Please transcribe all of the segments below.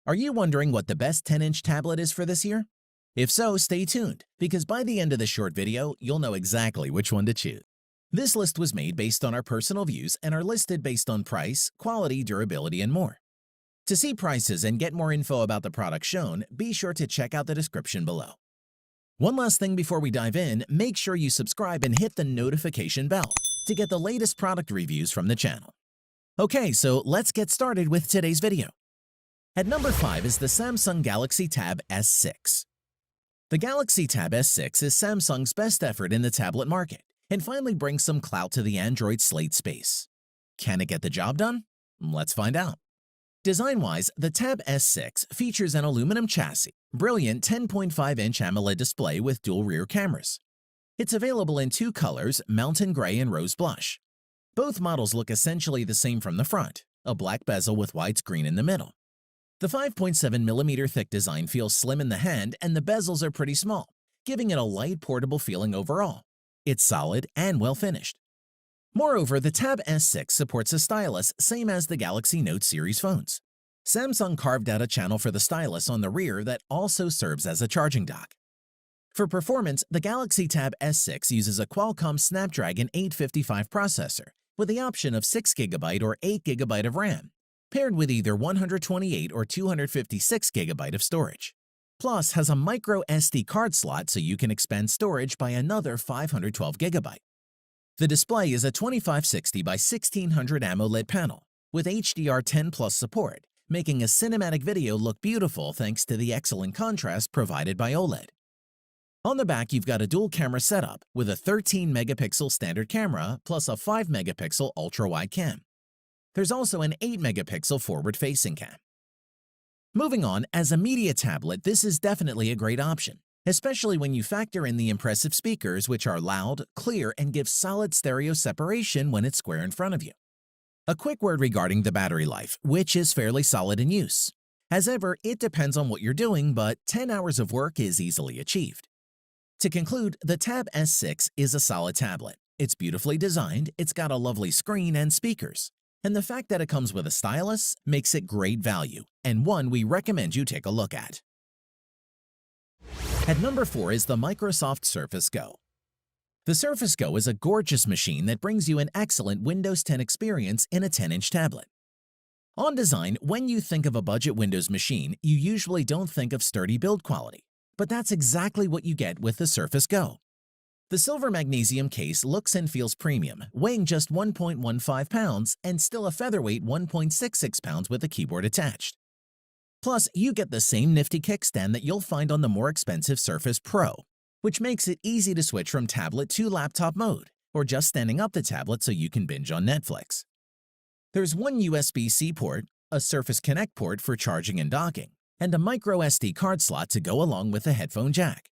Are you wondering what the best 10-inch tablet is for this year? If so, stay tuned, because by the end of this short video, you'll know exactly which one to choose. This list was made based on our personal views and are listed based on price, quality, durability, and more. To see prices and get more info about the products shown, be sure to check out the description below. One last thing before we dive in, make sure you subscribe and hit the notification bell to get the latest product reviews from the channel. Okay, so let's get started with today's video. At number 5 is the Samsung Galaxy Tab S6. The Galaxy Tab S6 is Samsung's best effort in the tablet market and finally brings some clout to the Android Slate space. Can it get the job done? Let's find out. Design-wise, the Tab S6 features an aluminum chassis, brilliant 10.5-inch AMOLED display with dual rear cameras. It's available in two colors, mountain gray and rose blush. Both models look essentially the same from the front, a black bezel with widescreen in the middle. The 5.7mm thick design feels slim in the hand and the bezels are pretty small, giving it a light, portable feeling overall. It's solid and well finished. Moreover, the Tab S6 supports a stylus same as the Galaxy Note series phones. Samsung carved out a channel for the stylus on the rear that also serves as a charging dock. For performance, the Galaxy Tab S6 uses a Qualcomm Snapdragon 855 processor with the option of 6GB or 8GB of RAM, paired with either 128 or 256GB of storage. Plus has a micro SD card slot so you can expand storage by another 512GB. The display is a 2560 by 1600 AMOLED panel with HDR10 Plus support, making a cinematic video look beautiful thanks to the excellent contrast provided by OLED. On the back, you've got a dual camera setup with a 13-megapixel standard camera plus a 5-megapixel ultra-wide cam. There's also an 8-megapixel forward-facing cam. Moving on, as a media tablet, this is definitely a great option, especially when you factor in the impressive speakers, which are loud, clear, and give solid stereo separation when it's square in front of you. A quick word regarding the battery life, which is fairly solid in use. As ever, it depends on what you're doing, but 10 hours of work is easily achieved. To conclude, the Tab S6 is a solid tablet. It's beautifully designed, it's got a lovely screen and speakers. And the fact that it comes with a stylus makes it great value, and one we recommend you take a look at. At number 4 is the Microsoft Surface Go. The Surface Go is a gorgeous machine that brings you an excellent Windows 10 experience in a 10-inch tablet. On design, when you think of a budget Windows machine, you usually don't think of sturdy build quality, but that's exactly what you get with the Surface Go. The silver magnesium case looks and feels premium, weighing just 1.15 pounds and still a featherweight 1.66 pounds with a keyboard attached. Plus, you get the same nifty kickstand that you'll find on the more expensive Surface Pro, which makes it easy to switch from tablet to laptop mode, or just standing up the tablet so you can binge on Netflix. There's one USB-C port, a Surface Connect port for charging and docking, and a micro SD card slot to go along with the headphone jack.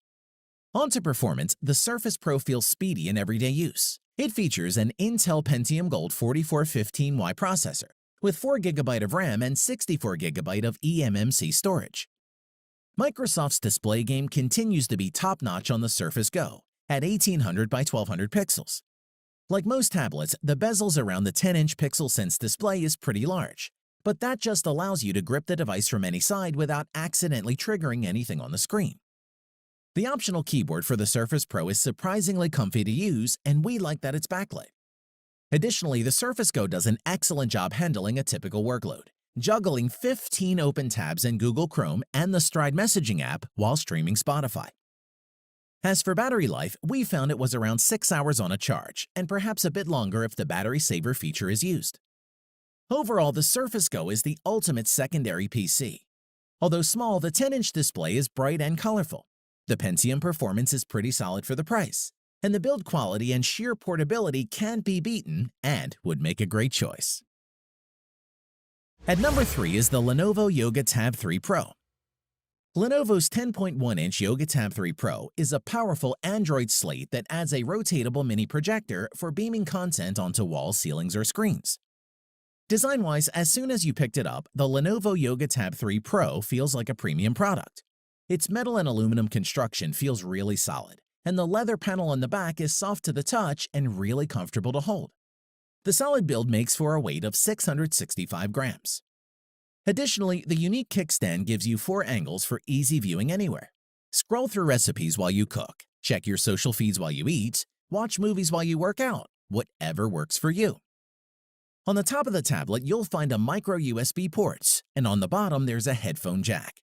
On to performance, the Surface Pro feels speedy in everyday use. It features an Intel Pentium Gold 4415Y processor with 4GB of RAM and 64GB of eMMC storage. Microsoft's display game continues to be top-notch on the Surface Go at 1800 by 1200 pixels. Like most tablets, the bezels around the 10-inch Pixel Sense display is pretty large, but that just allows you to grip the device from any side without accidentally triggering anything on the screen. The optional keyboard for the Surface Pro is surprisingly comfy to use, and we like that it's backlit. Additionally, the Surface Go does an excellent job handling a typical workload, juggling 15 open tabs in Google Chrome and the Stride messaging app while streaming Spotify. As for battery life, we found it was around 6 hours on a charge, and perhaps a bit longer if the battery saver feature is used. Overall, the Surface Go is the ultimate secondary PC. Although small, the 10-inch display is bright and colorful. The Pentium performance is pretty solid for the price, and the build quality and sheer portability can't be beaten and would make a great choice. At number 3 is the Lenovo Yoga Tab 3 Pro. Lenovo's 10.1-inch Yoga Tab 3 Pro is a powerful Android slate that adds a rotatable mini projector for beaming content onto walls, ceilings, or screens. Design-wise, as soon as you picked it up, the Lenovo Yoga Tab 3 Pro feels like a premium product. Its metal and aluminum construction feels really solid, and the leather panel on the back is soft to the touch and really comfortable to hold. The solid build makes for a weight of 665 grams. Additionally, the unique kickstand gives you 4 angles for easy viewing anywhere. Scroll through recipes while you cook, check your social feeds while you eat, watch movies while you work out, whatever works for you. On the top of the tablet, you'll find a micro USB port, and on the bottom there's a headphone jack.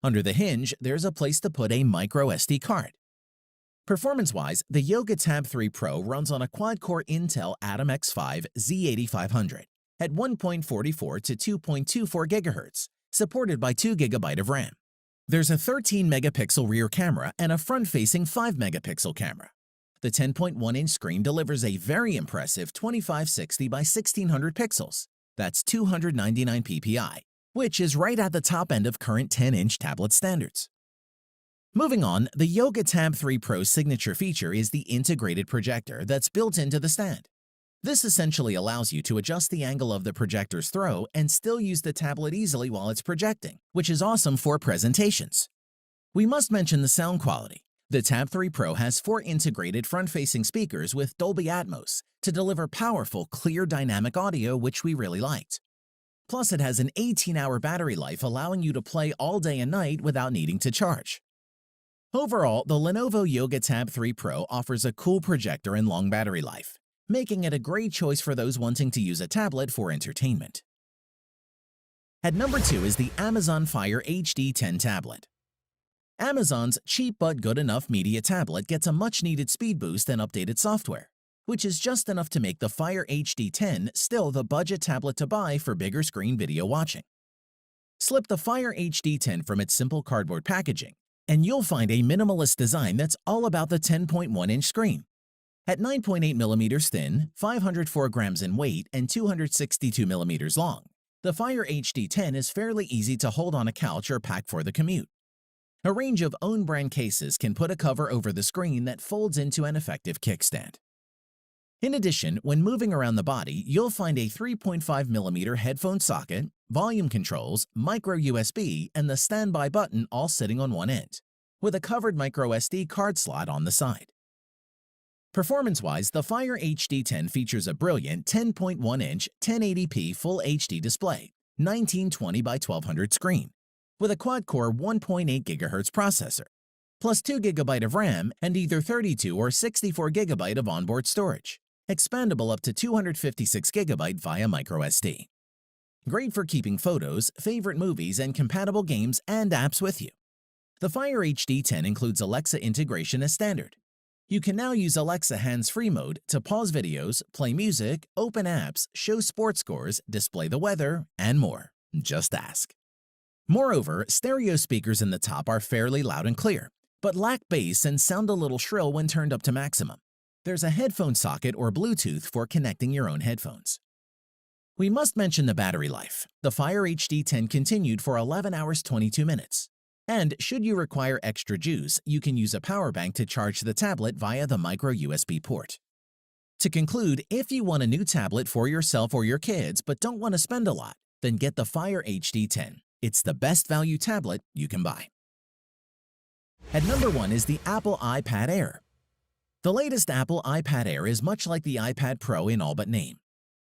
Under the hinge, there's a place to put a micro SD card. Performance-wise, the Yoga Tab 3 Pro runs on a quad-core Intel Atom X5 Z8500 at 1.44 to 2.24 GHz, supported by 2 GB of RAM. There's a 13-megapixel rear camera and a front-facing 5-megapixel camera. The 10.1-inch screen delivers a very impressive 2560 by 1600 pixels. That's 299 ppi, which is right at the top end of current 10-inch tablet standards. Moving on, the Yoga Tab 3 Pro's signature feature is the integrated projector that's built into the stand. This essentially allows you to adjust the angle of the projector's throw and still use the tablet easily while it's projecting, which is awesome for presentations. We must mention the sound quality. The Tab 3 Pro has 4 integrated front-facing speakers with Dolby Atmos to deliver powerful, clear dynamic audio, which we really liked. Plus, it has an 18-hour battery life, allowing you to play all day and night without needing to charge. Overall, the Lenovo Yoga Tab 3 Pro offers a cool projector and long battery life, making it a great choice for those wanting to use a tablet for entertainment. At number 2 is the Amazon Fire HD 10 tablet. Amazon's cheap but good enough media tablet gets a much-needed speed boost and updated software, which is just enough to make the Fire HD 10 still the budget tablet to buy for bigger screen video watching. Slip the Fire HD 10 from its simple cardboard packaging, and you'll find a minimalist design that's all about the 10.1-inch screen. At 9.8 millimeters thin, 504 grams in weight, and 262 millimeters long, the Fire HD 10 is fairly easy to hold on a couch or pack for the commute. A range of own-brand cases can put a cover over the screen that folds into an effective kickstand. In addition, when moving around the body, you'll find a 3.5mm headphone socket, volume controls, micro USB, and the standby button all sitting on one end, with a covered micro SD card slot on the side. Performance-wise, the Fire HD 10 features a brilliant 10.1-inch 1080p Full HD display, 1920 by 1200 screen, with a quad-core 1.8 GHz processor, plus 2 GB of RAM and either 32 or 64 GB of onboard storage, expandable up to 256 GB via microSD. Great for keeping photos, favorite movies, and compatible games and apps with you. The Fire HD 10 includes Alexa integration as standard. You can now use Alexa hands-free mode to pause videos, play music, open apps, show sports scores, display the weather, and more. Just ask. Moreover, stereo speakers in the top are fairly loud and clear, but lack bass and sound a little shrill when turned up to maximum. There's a headphone socket or Bluetooth for connecting your own headphones. We must mention the battery life. The Fire HD 10 continued for 11 hours 22 minutes. And should you require extra juice, you can use a power bank to charge the tablet via the micro USB port. To conclude, if you want a new tablet for yourself or your kids but don't want to spend a lot, then get the Fire HD 10. It's the best value tablet you can buy. At number 1 is the Apple iPad Air. The latest Apple iPad Air is much like the iPad Pro in all but name.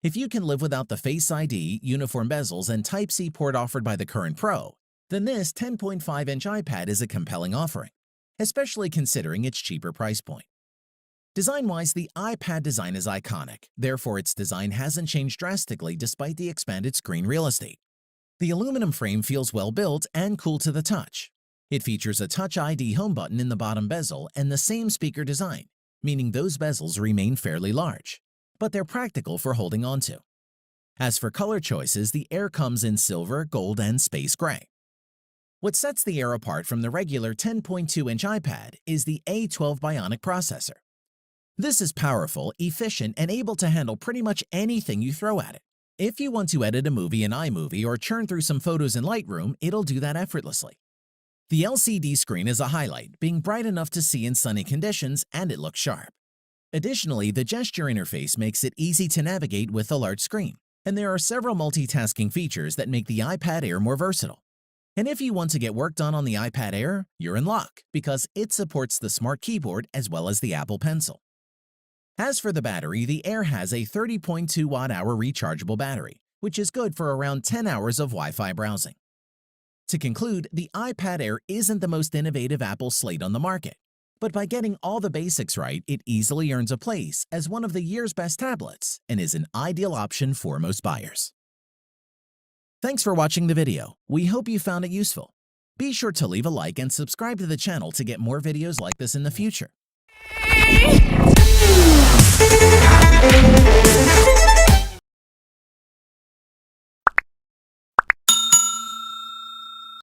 If you can live without the Face ID, uniform bezels, and Type-C port offered by the current Pro, then this 10.5-inch iPad is a compelling offering, especially considering its cheaper price point. Design-wise, the iPad design is iconic, therefore its design hasn't changed drastically despite the expanded screen real estate. The aluminum frame feels well built and cool to the touch. It features a Touch ID home button in the bottom bezel and the same speaker design, meaning those bezels remain fairly large, but they're practical for holding onto. As for color choices, the Air comes in silver, gold, and space gray. What sets the Air apart from the regular 10.2-inch iPad is the A12 Bionic processor. This is powerful, efficient, and able to handle pretty much anything you throw at it. If you want to edit a movie in iMovie or churn through some photos in Lightroom, it'll do that effortlessly. The LCD screen is a highlight, being bright enough to see in sunny conditions, and it looks sharp. Additionally, the gesture interface makes it easy to navigate with a large screen, and there are several multitasking features that make the iPad Air more versatile. And if you want to get work done on the iPad Air, you're in luck, because it supports the Smart Keyboard as well as the Apple Pencil. As for the battery, the Air has a 30.2 watt-hour rechargeable battery, which is good for around 10 hours of Wi-Fi browsing. To conclude, the iPad Air isn't the most innovative Apple slate on the market, but by getting all the basics right, it easily earns a place as one of the year's best tablets and is an ideal option for most buyers. Thanks for watching the video. We hope you found it useful. Be sure to leave a like and subscribe to the channel to get more videos like this in the future.